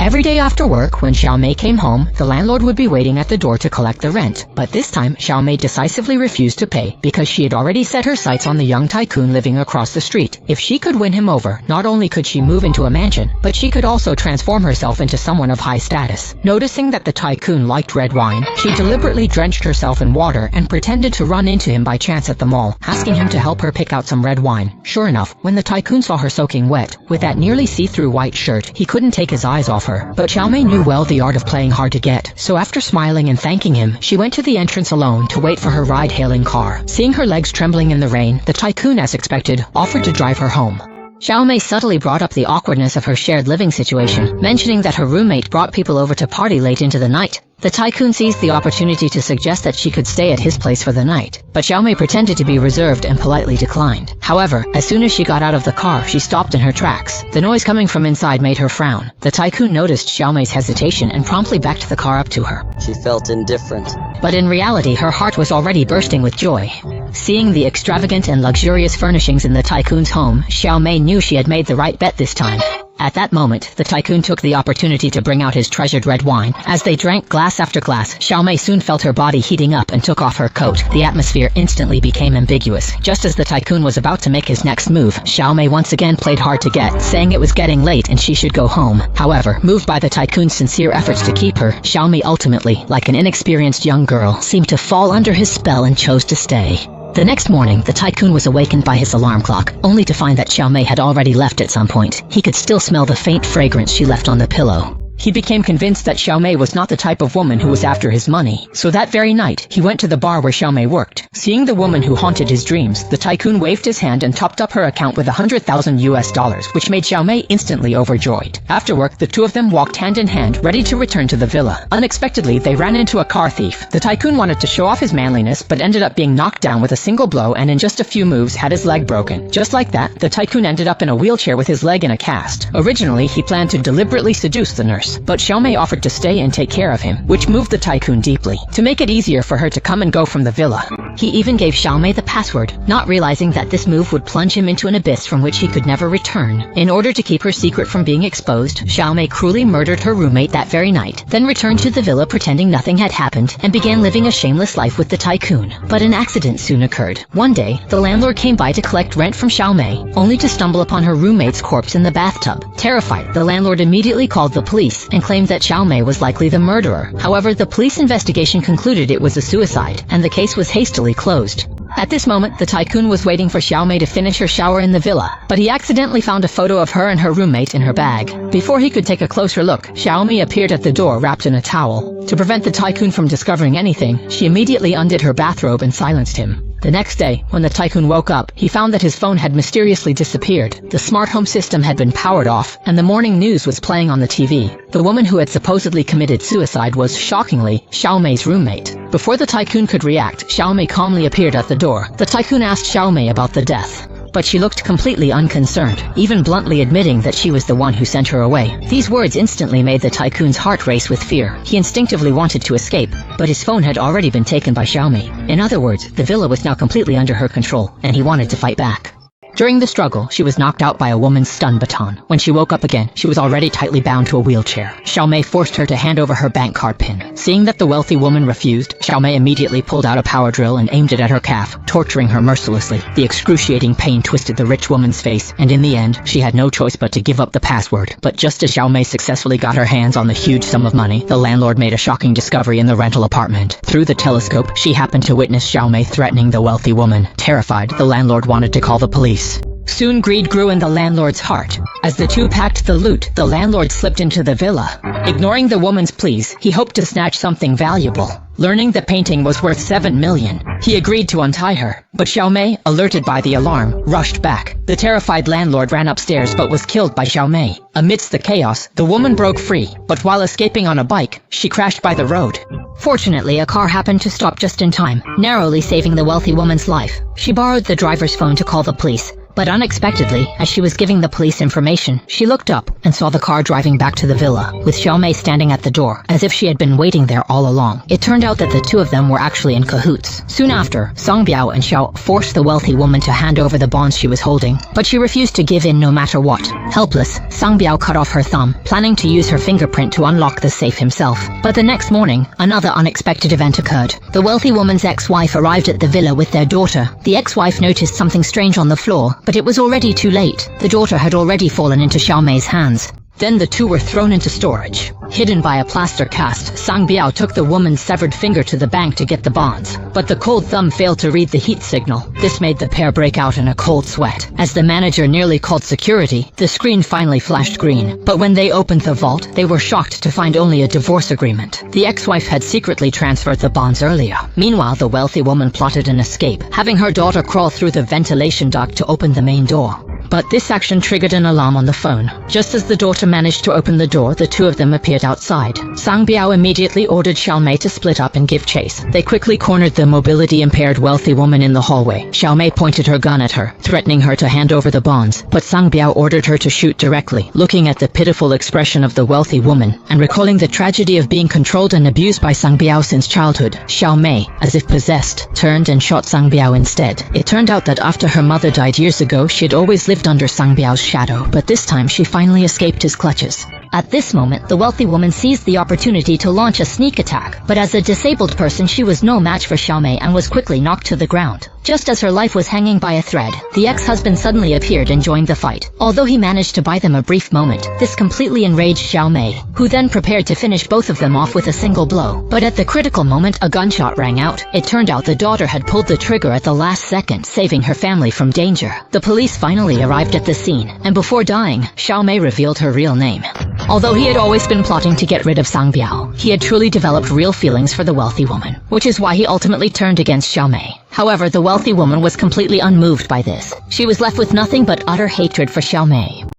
Every day after work, when Xiao Mei came home, the landlord would be waiting at the door to collect the rent. But this time, Xiao Mei decisively refused to pay because she had already set her sights on the young tycoon living across the street. If she could win him over, not only could she move into a mansion, but she could also transform herself into someone of high status. Noticing that the tycoon liked red wine, she deliberately drenched herself in water and pretended to run into him by chance at the mall, asking him to help her pick out some red wine. Sure enough, when the tycoon saw her soaking wet, with that nearly see-through white shirt, he couldn't take his eyes off her. But Xiao Mei knew well the art of playing hard to get, so after smiling and thanking him, she went to the entrance alone to wait for her ride-hailing car. Seeing her legs trembling in the rain, the tycoon, as expected, offered to drive her home. Xiao Mei subtly brought up the awkwardness of her shared living situation, mentioning that her roommate brought people over to party late into the night. The tycoon seized the opportunity to suggest that she could stay at his place for the night, but Xiao Mei pretended to be reserved and politely declined. However, as soon as she got out of the car, she stopped in her tracks. The noise coming from inside made her frown. The tycoon noticed Xiao Mei's hesitation and promptly backed the car up to her. She felt indifferent. But in reality, her heart was already bursting with joy. Seeing the extravagant and luxurious furnishings in the tycoon's home, Xiao Mei knew she had made the right bet this time. At that moment, the tycoon took the opportunity to bring out his treasured red wine. As they drank glass after glass, Xiao Mei soon felt her body heating up and took off her coat. The atmosphere instantly became ambiguous. Just as the tycoon was about to make his next move, Xiao Mei once again played hard to get, saying it was getting late and she should go home. However, moved by the tycoon's sincere efforts to keep her, Xiao Mei ultimately, like an inexperienced young girl, seemed to fall under his spell and chose to stay. The next morning, the tycoon was awakened by his alarm clock, only to find that Xiao Mei had already left at some point. He could still smell the faint fragrance she left on the pillow. He became convinced that Xiao Mei was not the type of woman who was after his money. So that very night, he went to the bar where Xiao Mei worked. Seeing the woman who haunted his dreams, the tycoon waved his hand and topped up her account with $100,000, which made Xiao Mei instantly overjoyed. After work, the two of them walked hand in hand, ready to return to the villa. Unexpectedly, they ran into a car thief. The tycoon wanted to show off his manliness, but ended up being knocked down with a single blow and in just a few moves had his leg broken. Just like that, the tycoon ended up in a wheelchair with his leg in a cast. Originally, he planned to deliberately seduce the nurse, but Xiao Mei offered to stay and take care of him, which moved the tycoon deeply. To make it easier for her to come and go from the villa, he even gave Xiao Mei the password, not realizing that this move would plunge him into an abyss from which he could never return. In order to keep her secret from being exposed, Xiao Mei cruelly murdered her roommate that very night, then returned to the villa pretending nothing had happened and began living a shameless life with the tycoon. But an accident soon occurred. One day, the landlord came by to collect rent from Xiao Mei, only to stumble upon her roommate's corpse in the bathtub. Terrified, the landlord immediately called the police and claimed that Xiao Mei was likely the murderer. However, the police investigation concluded it was a suicide, and the case was hastily closed. At this moment, the tycoon was waiting for Xiao Mei to finish her shower in the villa, but he accidentally found a photo of her and her roommate in her bag. Before he could take a closer look, Xiao Mei appeared at the door wrapped in a towel. To prevent the tycoon from discovering anything, she immediately undid her bathrobe and silenced him. The next day, when the tycoon woke up, he found that his phone had mysteriously disappeared. The smart home system had been powered off, and the morning news was playing on the TV. The woman who had supposedly committed suicide was, shockingly, Xiao Mei's roommate. Before the tycoon could react, Xiao Mei calmly appeared at the door. The tycoon asked Xiao Mei about the death, but she looked completely unconcerned, even bluntly admitting that she was the one who sent her away. These words instantly made the tycoon's heart race with fear. He instinctively wanted to escape, but his phone had already been taken by Xiao Mei. In other words, the villa was now completely under her control, and he wanted to fight back. During the struggle, she was knocked out by a woman's stun baton. When she woke up again, she was already tightly bound to a wheelchair. Xiao Mei forced her to hand over her bank card pin. Seeing that the wealthy woman refused, Xiao Mei immediately pulled out a power drill and aimed it at her calf, torturing her mercilessly. The excruciating pain twisted the rich woman's face, and in the end, she had no choice but to give up the password. But just as Xiao Mei successfully got her hands on the huge sum of money, the landlord made a shocking discovery in the rental apartment. Through the telescope, she happened to witness Xiao Mei threatening the wealthy woman. Terrified, the landlord wanted to call the police. Soon greed grew in the landlord's heart. As the two packed the loot, the landlord slipped into the villa. Ignoring the woman's pleas, he hoped to snatch something valuable. Learning the painting was worth 7 million, he agreed to untie her. But Xiao Mei, alerted by the alarm, rushed back. The terrified landlord ran upstairs but was killed by Xiao Mei. Amidst the chaos, the woman broke free, but while escaping on a bike, she crashed by the road. Fortunately, a car happened to stop just in time, narrowly saving the wealthy woman's life. She borrowed the driver's phone to call the police, But unexpectedly, as she was giving the police information, she looked up and saw the car driving back to the villa, with Xiaomei standing at the door, as if she had been waiting there all along. It turned out that the two of them were actually in cahoots. Soon after, Song Biao and Xiao forced the wealthy woman to hand over the bonds she was holding, but she refused to give in no matter what. Helpless, Song Biao cut off her thumb, planning to use her fingerprint to unlock the safe himself. But the next morning, another unexpected event occurred. The wealthy woman's ex-wife arrived at the villa with their daughter. The ex-wife noticed something strange on the floor, but it was already too late. The daughter had already fallen into Xiaomei's hands. Then the two were thrown into storage. Hidden by a plaster cast, Sang Biao took the woman's severed finger to the bank to get the bonds. But the cold thumb failed to read the heat signal. This made the pair break out in a cold sweat. As the manager nearly called security, the screen finally flashed green. But when they opened the vault, they were shocked to find only a divorce agreement. The ex-wife had secretly transferred the bonds earlier. Meanwhile, the wealthy woman plotted an escape, having her daughter crawl through the ventilation duct to open the main door. But this action triggered an alarm on the phone. Just as the daughter managed to open the door, the two of them appeared outside. Sang Biao immediately ordered Xiaomei to split up and give chase. They quickly cornered the mobility-impaired wealthy woman in the hallway. Xiaomei pointed her gun at her, threatening her to hand over the bonds. But Sang Biao ordered her to shoot directly. Looking at the pitiful expression of the wealthy woman, and recalling the tragedy of being controlled and abused by Sang Biao since childhood, Xiaomei, as if possessed, turned and shot Sang Biao instead. It turned out that after her mother died years ago, she had always lived under Sang Biao's shadow, but this time she finally escaped his clutches. At this moment, the wealthy woman seized the opportunity to launch a sneak attack, but as a disabled person she was no match for Xiaomei and was quickly knocked to the ground. Just as her life was hanging by a thread, the ex-husband suddenly appeared and joined the fight. Although he managed to buy them a brief moment, this completely enraged Xiaomei, who then prepared to finish both of them off with a single blow. But at the critical moment, a gunshot rang out. It turned out the daughter had pulled the trigger at the last second, saving her family from danger. The police finally arrived at the scene, and before dying, Xiaomei revealed her real name. Although he had always been plotting to get rid of Sang Biao, he had truly developed real feelings for the wealthy woman, which is why he ultimately turned against Xiaomei. However, the wealthy woman was completely unmoved by this. She was left with nothing but utter hatred for Xiaomei.